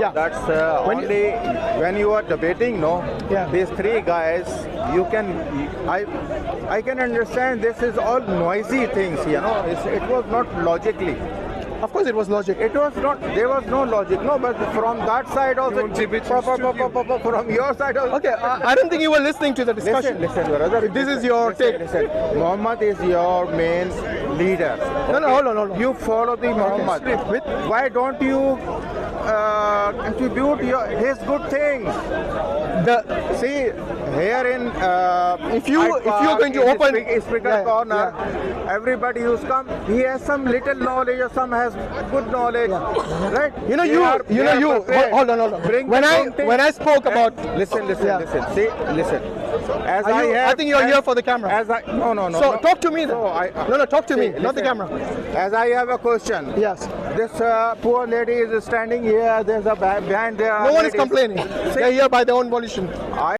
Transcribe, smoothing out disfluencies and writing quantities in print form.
Yeah. That's When only when you are debating, no? Yeah. These three guys, you can, I can understand this is all noisy things, you know. It was not logically. Of course, it was logic. It was not, there was no logic, no, but from that side also, from your side also. Okay, I don't think you were listening to the discussion. Listen, brother. If this is your take. Listen. Muhammad is your main leader. No, hold on. You follow the Muhammad. Why don't you contribute his good things? See, here in If you're going to open speaker corner, everybody who's come, he has some little knowledge or some has good knowledge, right? Hold on. Bring When the I spoke about, listen. See, listen. As I think you're here for the camera. No. So talk to me then. So Talk to me, See, not the listen. camera. As I have a question. Yes. This poor lady is standing here. There's a behind there. No one is complaining. They're here by their own volition.